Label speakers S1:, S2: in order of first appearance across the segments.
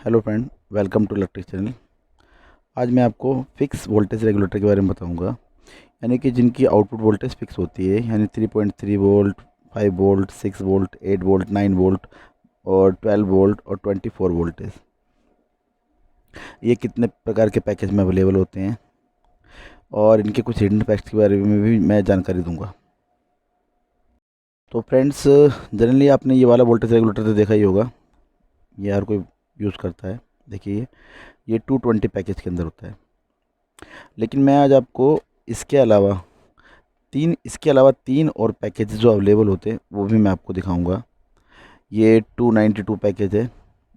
S1: Hello friend, welcome to electric channel. आज मैं आपको फिक्स वोल्टेज रेगुलेटर के बारे में बताऊंगा, यानी कि जिनकी आउटपुट वोल्टेज फिक्स होती है, यानी 3.3 volt, 5 volt, 6 volt, 8 volt, 9 volt और 12 वोल्ट और 24 वोल्टेज। ये कितने प्रकार के पैकेज में अवेलेबल होते हैं और इनके कुछ हिडन फैक्ट्स के बारे में भी मैं जानकारी दूंगा। तो फ्रेंड्स, जनरली आपने ये वाला वोल्टेज रेगुलेटर तो देखा ही होगा, ये हर कोई यूज़ करता है। देखिए, ये 220 पैकेज के अंदर होता है। लेकिन मैं आज आपको इसके अलावा तीन और पैकेज जो अवेलेबल होते हैं वो भी मैं आपको दिखाऊंगा। ये 292 पैकेज है,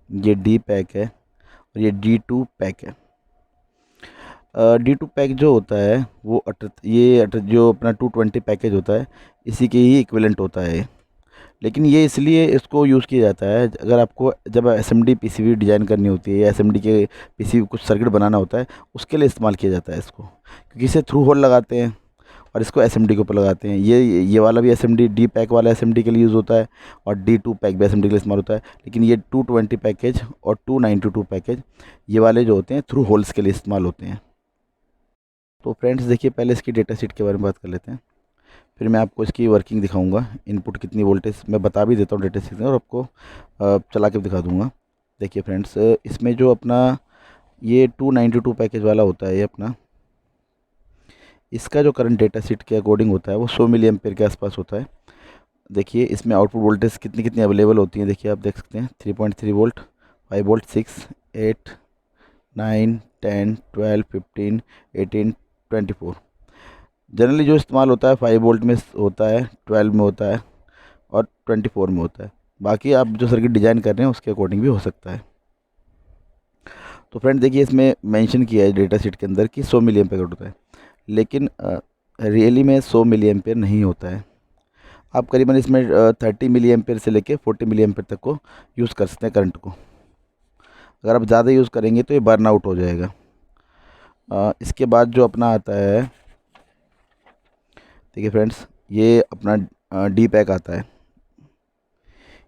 S1: ये डी पैक है और ये D2 पैक है। D2 पैक जो होता है वो जो अपना 220 पैकेज होता है, इसी के ही इक्विवेलेंट होता है। लेकिन ये इसलिए इसको यूज़ किया जाता है, अगर आपको जब SMD PCB डिज़ाइन करनी होती है या SMD के PCB कुछ सर्किट बनाना होता है, उसके लिए इस्तेमाल किया जाता है इसको, क्योंकि इसे थ्रू होल लगाते हैं और इसको SMD के ऊपर लगाते हैं। ये वाला भी SMD डी पैक वाला SMD के लिए यूज़ होता है और D2 पैक भी SMD के लिए इस्तेमाल होता है। लेकिन ये 220 पैकेज और 292 पैकेज, ये वाले जो होते हैं थ्रू होल्स के लिए इस्तेमाल होते हैं। तो फ्रेंड्स देखिए, पहले इसकी डेटा शीट के बारे में बात कर लेते हैं, फिर मैं आपको इसकी वर्किंग दिखाऊंगा। इनपुट कितनी वोल्टेज मैं बता भी देता हूँ डेटा शीट में, और आपको चला के भी दिखा दूंगा। देखिए फ्रेंड्स, इसमें जो अपना ये 292 पैकेज वाला होता है, ये अपना इसका जो करंट डेटा शीट के अकॉर्डिंग होता है वो 100 मिली एम्पेयर के आसपास होता है। देखिए इसमें आउटपुट वोल्टेज कितनी कितनी अवेलेबल होती हैं, देखिए आप देख सकते हैं 3.3 वोल्ट, 5 वोल्ट, 6, 8, 9, 10, 12, 15, 18, 24। जनरली जो इस्तेमाल होता है 5 वोल्ट में होता है, 12 में होता है और 24 में होता है। बाकी आप जो सर्किट डिज़ाइन कर रहे हैं उसके अकॉर्डिंग भी हो सकता है। तो फ्रेंड देखिए, इसमें मेंशन किया है डेटा शीट के अंदर कि 100 मिली एम्पेयर होता है, लेकिन रियली में 100 मिली एम्पेयर नहीं होता है। आप करीबन इसमें 30 मिली एम्पेयर से लेके 40 मिली एम्पेयर तक को यूज़ कर सकते हैं करंट को। अगर आप ज़्यादा यूज़ करेंगे तो ये बर्न आउट हो जाएगा। इसके बाद जो अपना आता है, देखिए फ्रेंड्स, ये अपना डी पैक आता है।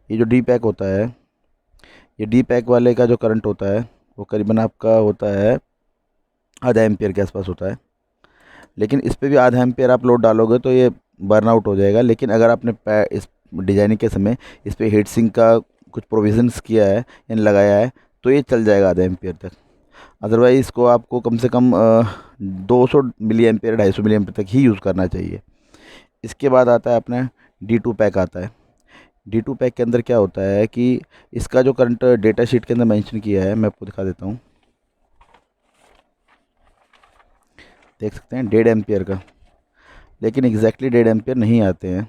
S1: ये जो डी पैक होता है, ये डी पैक वाले का जो करंट होता है वो करीबन आपका होता है आधा एम्पियर के आसपास होता है। लेकिन इस पे भी आधा एम्पियर आप लोड डालोगे तो ये बर्न आउट हो जाएगा। लेकिन अगर आपने इस डिजाइनिंग के समय इस पे हीट सिंक का कुछ प्रोविज़न्स किया है यानी लगाया है, तो ये चल जाएगा आधा एम्पियर तक। अदरवाइज़ इसको आपको कम से कम 200 मिली एम्पियर, 250 मिली एम्पियर तक ही यूज़ करना चाहिए। इसके बाद आता है अपना D2 पैक आता है। D2 पैक के अंदर क्या होता है कि इसका जो करंट डेटा शीट के अंदर मेंशन किया है, मैं आपको दिखा देता हूँ। देख सकते हैं 1.5 एम्पियर का, लेकिन एग्जैक्टली 1.5 एम्पियर नहीं आते हैं।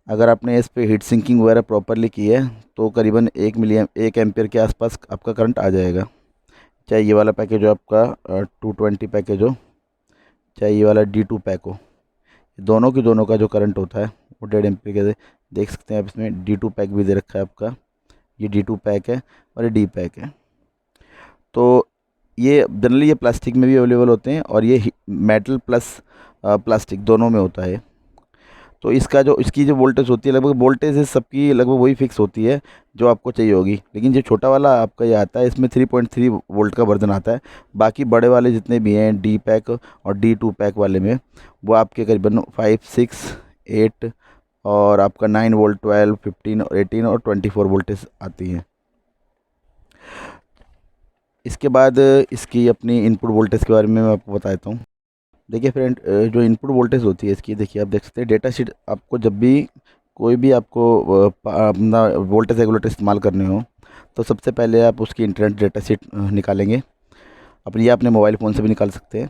S1: अगर आपने इस पे हीट सिंकिंग वगैरह प्रॉपरली की है तो करीबन 1 एम्पियर के आसपास आपका करंट आ जाएगा। चाहे ये वाला पैकेज हो आपका 220 पैकेज हो, चाहे ये वाला D2 पैक हो, दोनों की दोनों का जो करंट होता है वो 1.5 एम्पियर के। देख सकते हैं आप, इसमें D2 पैक भी दे रखा है आपका। ये D2 पैक है और ये डी पैक है। तो ये जनरली ये प्लास्टिक में भी अवेलेबल होते हैं और ये मेटल प्लस प्लास्टिक दोनों में होता है। तो इसकी जो वोल्टेज होती है, लगभग वोल्टेज सबकी लगभग वही फिक्स होती है जो आपको चाहिए होगी। लेकिन जो छोटा वाला आपका ये आता है, इसमें 3.3 वोल्ट का वर्जन आता है। बाकी बड़े वाले जितने भी हैं डी पैक और D2 पैक वाले में, वो आपके करीबन 5, 6, 8 और आपका 9 वोल्ट, 12, 15 और 18 और 24 वोल्टेज आती हैं। इसके बाद इसकी अपनी इनपुट वोल्टेज के बारे में मैं आपको बता देता हूँ। देखिए फ्रेंड, जो इनपुट वोल्टेज होती है इसकी, देखिए आप देख सकते हैं डेटा शीट। आपको जब भी कोई भी आपको अपना वोल्टेज रेगुलेटर इस्तेमाल करने हो, तो सबसे पहले आप उसकी इंटरनेट डेटा शीट निकालेंगे। अपनी या अपने मोबाइल फ़ोन से भी निकाल सकते हैं।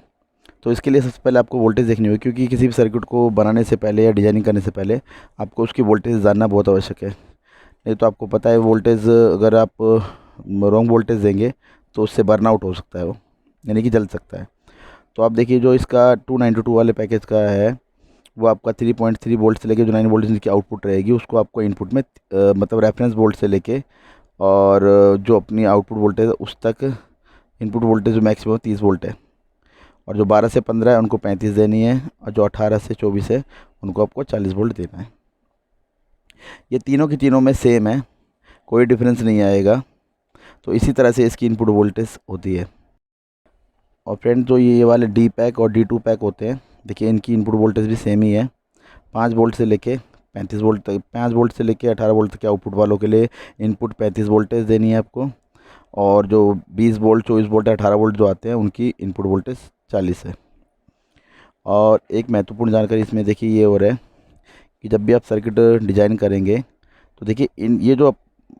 S1: तो इसके लिए सबसे पहले आपको वोल्टेज देखनी होगी, क्योंकि किसी भी सर्किट को बनाने से पहले या डिजाइनिंग करने से पहले आपको उसकी वोल्टेज जानना बहुत आवश्यक है। नहीं तो आपको पता है वोल्टेज, अगर आप रॉन्ग वोल्टेज देंगे तो उससे बर्न आउट हो सकता है, वो यानी कि जल सकता है। तो आप देखिए, जो इसका 292 वाले पैकेज का है, वो आपका 3.3 वोल्ट से लेके जो 9 वोल्ट की आउटपुट रहेगी, उसको आपको इनपुट में मतलब रेफरेंस वोल्ट से लेके और जो अपनी आउटपुट वोल्टेज है उस तक इनपुट वोल्टेज जो मैक्सिमम 30 वोल्ट है। और जो 12 से 15 है उनको 35 देनी है, और जो 18 से 24 है उनको आपको 40 वोल्ट देना है। ये तीनों की तीनों में सेम है, कोई डिफरेंस नहीं आएगा। तो इसी तरह से इसकी इनपुट वोल्टेज होती है। और फ्रेंड जो ये वाले डी पैक और डी टू पैक होते हैं, देखिए इनकी इनपुट वोल्टेज भी सेम ही है। 5 वोल्ट से लेके 35 वोल्ट तक, 5 वोल्ट से लेके 18 वोल्ट तक आउटपुट वालों के लिए इनपुट 35 वोल्टेज देनी है आपको। और जो 20 वोल्ट, 24 वोल्ट, 18 वोल्ट जो आते हैं उनकी इनपुट वोल्टेज 40 है। और एक महत्वपूर्ण जानकारी इसमें देखिए ये हो रहा है कि जब भी आप सर्किट डिजाइन करेंगे तो देखिए इन ये जो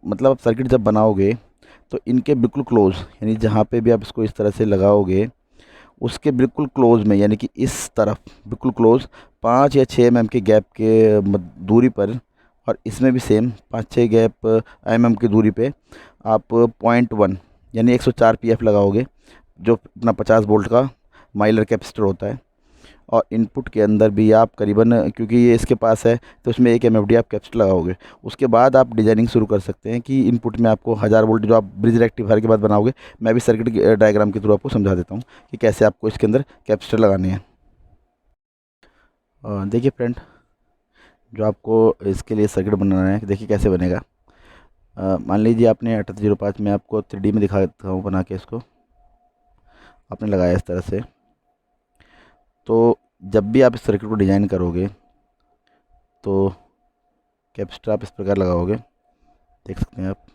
S1: मतलब आप सर्किट जब बनाओगे तो इनके बिल्कुल क्लोज, यानी जहाँ पे भी आप इसको इस तरह से लगाओगे उसके बिल्कुल क्लोज में, यानी कि इस तरफ बिल्कुल क्लोज 5 या 6 mm के गैप के दूरी पर, और इसमें भी सेम 5-6 mm की दूरी पे आप 0.1 यानी 104 pf लगाओगे, जो अपना 50 वोल्ट का माइलर कैपेसिटर होता है। और इनपुट के अंदर भी आप करीबन, क्योंकि ये इसके पास है तो इसमें 1 MFD आप कैपेसिटर लगाओगे। उसके बाद आप डिजाइनिंग शुरू कर सकते हैं कि इनपुट में आपको 1000 वोल्ट जो आप ब्रिज रेक्टिफायर के बाद बनाओगे। मैं भी सर्किट डायग्राम के थ्रू आपको समझा देता हूँ कि कैसे आपको इसके अंदर कैपेसिटर लगाने हैं। देखिए फ्रेंड, जो आपको इसके लिए सर्किट बनाना है, देखिए कैसे बनेगा। मान लीजिए आपने 7805 में, आपको 3D में दिखाता हूँ बना के, इसको आपने लगाया इस तरह से। तो जब भी आप इस सर्किट को डिज़ाइन करोगे तो कैपेसिटर आप इस प्रकार लगाओगे, देख सकते हैं आप।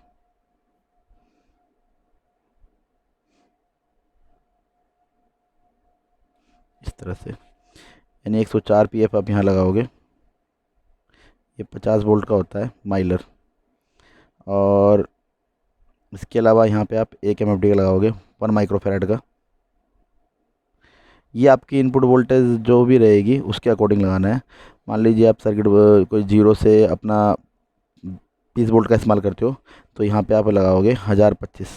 S1: इस तरह से, यानी 104 pf आप यहाँ लगाओगे। ये 50 वोल्ट का होता है माइलर। और इसके अलावा यहाँ पे आप 1 MFD का लगाओगे, 1 माइक्रोफेराड का। ये आपकी इनपुट वोल्टेज जो भी रहेगी उसके अकॉर्डिंग लगाना है। मान लीजिए आप सर्किट कोई 0 से अपना 20 वोल्ट का इस्तेमाल करते हो तो यहाँ पे आप लगाओगे 1025।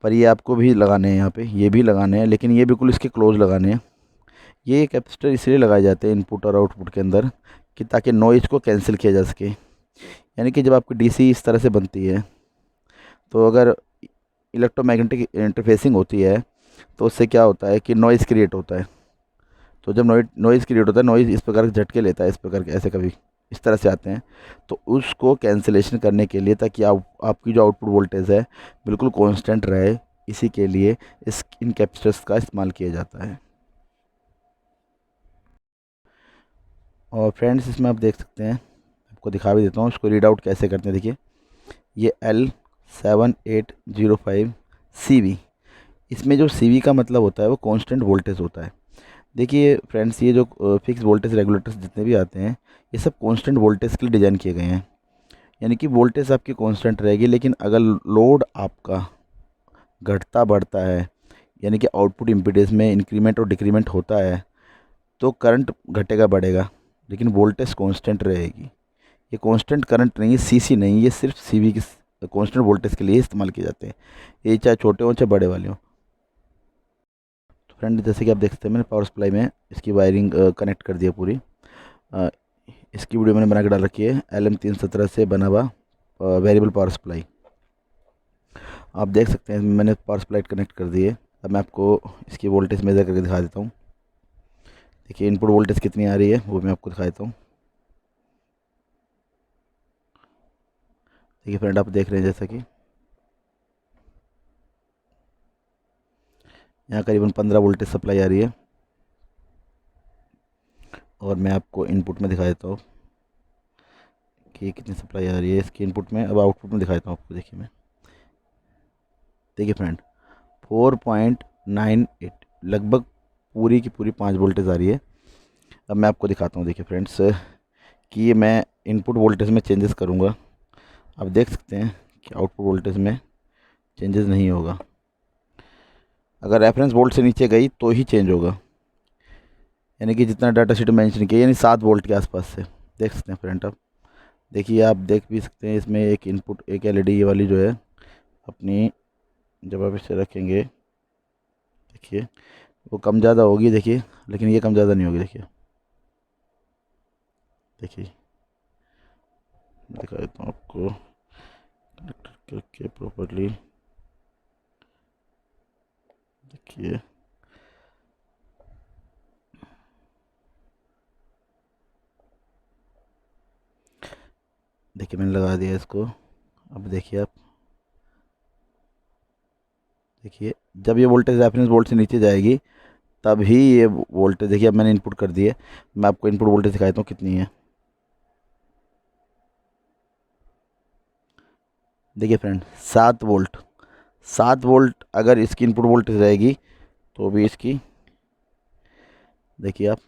S1: पर ये आपको भी लगाने हैं, यहाँ पे ये भी लगाने हैं, लेकिन ये बिल्कुल इसके क्लोज लगाने हैं। ये कैपेसिटर इसलिए लगाए जाते हैं इनपुट और आउटपुट के अंदर कि ताकि नॉइज़ को कैंसिल किया जा सके। यानी कि जब आपकी डीसी इस तरह से बनती है तो अगर इलेक्ट्रोमैग्नेटिक इंटरफेसिंग होती है तो उससे क्या होता है कि नॉइज़ क्रिएट होता है। तो जब नॉइज़ क्रिएट होता है, नॉइज़ इस प्रकार के झटके लेता है, इस प्रकार के ऐसे कभी इस तरह से आते हैं, तो उसको कैंसिलेशन करने के लिए, ताकि आपकी जो आउटपुट वोल्टेज है बिल्कुल कांस्टेंट रहे, इसी के लिए इन कैपेसिटर्स का इस्तेमाल किया जाता है। और फ्रेंड्स, इसमें आप देख सकते हैं, आपको दिखा भी देता हूँ इसको रीड आउट कैसे करते हैं। देखिए ये L7805CV, इसमें जो CV का मतलब होता है वो कांस्टेंट वोल्टेज होता है। देखिए फ्रेंड्स, ये जो फिक्स वोल्टेज रेगुलेटर्स जितने भी आते हैं ये सब कांस्टेंट वोल्टेज के लिए डिज़ाइन किए गए हैं। यानी कि वोल्टेज आपकी कांस्टेंट रहेगी, लेकिन अगर लोड आपका घटता बढ़ता है, यानी कि आउटपुट इम्पीडेंस में इंक्रीमेंट और डिक्रीमेंट होता है, तो करंट घटेगा बढ़ेगा, लेकिन वोल्टेज कांस्टेंट रहेगी। ये कांस्टेंट करंट नहीं है, सीसी नहीं, ये सिर्फ सीवी की कांस्टेंट वोल्टेज के लिए इस्तेमाल किए जाते हैं, ये चाहे छोटे हों चाहे बड़े वाले हों। तो फ्रेंड, जैसे कि आप देख सकते हैं मैंने पावर सप्लाई में इसकी वायरिंग कनेक्ट कर दी है पूरी। अ, इसकी वीडियो मैंने बना के डाल रखी है, LM317 से बना हुआ वेरिएबल पावर सप्लाई। आप देख सकते हैं मैंने पावर सप्लाई कनेक्ट कर दी है। अब मैं आपको इसकी वोल्टेज मेज़र करके दिखा देता हूँ। देखिए इनपुट वोल्टेज कितनी आ रही है वो मैं आपको दिखा देता हूँ। देखिए फ्रेंड, आप देख रहे हैं जैसा कि यहाँ करीबन 15 वोल्टेज सप्लाई आ रही है। और मैं आपको इनपुट में दिखा देता हूँ कि कितनी सप्लाई आ रही है इसकी इनपुट में। अब आउटपुट में दिखा देता हूँ आपको। देखिए मैं, देखिए फ्रेंड, 4.98 लगभग पूरी की पूरी 5 वोल्टेज आ रही है। अब मैं आपको दिखाता हूँ, देखिए फ्रेंड्स, कि ये मैं इनपुट वोल्टेज में चेंजेस करूँगा। आप देख सकते हैं कि आउटपुट वोल्टेज में चेंजेस नहीं होगा। अगर रेफरेंस वोल्ट से नीचे गई तो ही चेंज होगा, यानी कि जितना डाटा शीट में मेंशन किया, यानी 7 वोल्ट के आसपास से। देख सकते हैं फ्रेंड आप, देखिए आप देख भी सकते हैं इसमें एक इनपुट, एक एलईडी ये वाली जो है अपनी, जब आप इसे रखेंगे देखिए वो कम ज़्यादा होगी, देखिए, लेकिन ये कम ज़्यादा नहीं होगी। देखिए, देखिए दिखा देता हूँ आपको कनेक्ट करके प्रॉपरली। देखिए देखिए मैंने लगा दिया इसको। अब देखिए आप, देखिए जब ये वोल्टेज रेफरेंस वोल्ट से नीचे जाएगी तब ही ये वोल्टेज, देखिए अब मैंने इनपुट कर दिए। मैं आपको इनपुट वोल्टेज दिखा देता हूँ कितनी है। देखिए फ्रेंड, 7 वोल्ट। 7 वोल्ट अगर इसकी इनपुट वोल्टेज रहेगी तो भी इसकी, देखिए आप,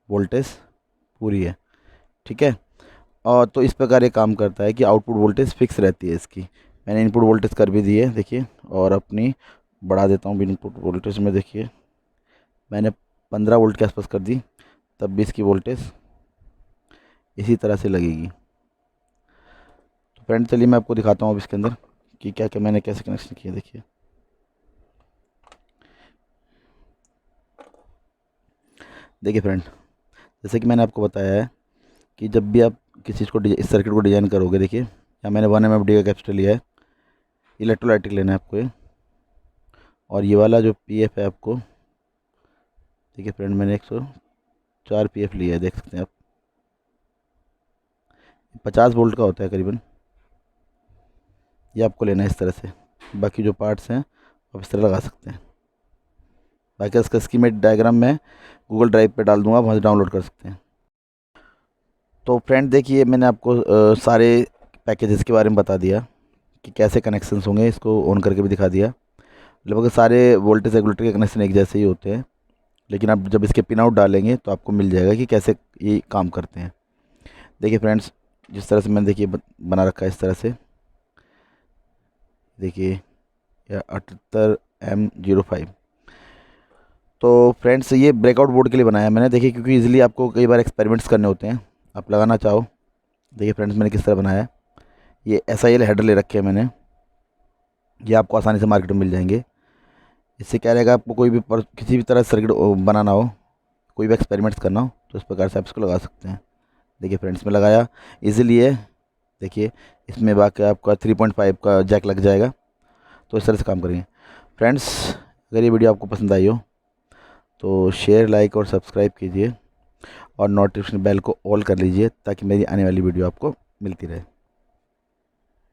S1: वोल्टेज पूरी है। ठीक है। और तो इस प्रकार ये काम करता है कि आउटपुट वोल्टेज फिक्स रहती है इसकी। मैंने इनपुट वोल्टेज कर भी दी है देखिए, और अपनी बढ़ा देता हूँ इनपुट वोल्टेज में। देखिए मैंने 15 वोल्ट के आसपास कर दी, तब भी इसकी वोल्टेज इसी तरह से लगेगी। तो फ्रेंड चलिए मैं आपको दिखाता हूँ अब इसके अंदर कि क्या क्या मैंने कैसे कनेक्शन किए। देखिए देखिए फ्रेंड, जैसे कि मैंने आपको बताया है कि जब भी आप किसी चीज़ को इस सर्किट को डिज़ाइन करोगे, देखिए यहाँ मैंने 1 MFD का कैपेसिटर लिया है। इलेक्ट्रोलाइटिक लेना है आपको ये, और ये वाला जो PF है आपको, देखिए फ्रेंड मैंने 104 PF लिया है, देख सकते हैं आप। 50 वोल्ट का होता है करीबन। ये आपको लेना है इस तरह से। बाकी जो पार्ट्स हैं आप इस तरह लगा सकते हैं। बाकी इसका स्कीमेट डायग्राम मैं गूगल ड्राइव पे डाल दूंगा, वहाँ से डाउनलोड कर सकते हैं। तो फ्रेंड देखिए मैंने आपको सारे पैकेजेस के बारे में बता दिया कि कैसे कनेक्शंस होंगे, इसको ऑन करके भी दिखा दिया। लगभग सारे वोल्टेज रेगुलेटर के कनेक्शन एक जैसे ही होते हैं, लेकिन आप जब इसके पिन आउट डालेंगे तो आपको मिल जाएगा कि कैसे ये काम करते हैं। देखिए फ्रेंड्स, जिस तरह से मैंने देखिए बना रखा है इस तरह से, देखिए यह 78M05। तो फ्रेंड्स ये ब्रेकआउट बोर्ड के लिए बनाया है मैंने, देखिए क्योंकि इजीली आपको कई बार एक्सपेरिमेंट्स करने होते हैं, आप लगाना चाहो। देखिए फ्रेंड्स मैंने किस तरह बनाया है। ये SIL हेडर ले रखे हैं मैंने, ये आपको आसानी से मार्केट में मिल जाएंगे। इससे क्या रहेगा, आपको कोई भी किसी भी तरह सर्किट बनाना हो, कोई भी एक्सपेरिमेंट्स करना हो, तो इस प्रकार से आप इसको लगा सकते हैं। देखिए फ्रेंड्स में लगाया इजीली है। देखिए इसमें बाकी आपका 3.5 का जैक लग जाएगा। तो इस तरह से काम करेंगे। फ्रेंड्स अगर ये वीडियो आपको पसंद आई हो तो शेयर, लाइक और सब्सक्राइब कीजिए, और नोटिफिकेशन बेल को ऑल कर लीजिए ताकि मेरी आने वाली वीडियो आपको मिलती रहे।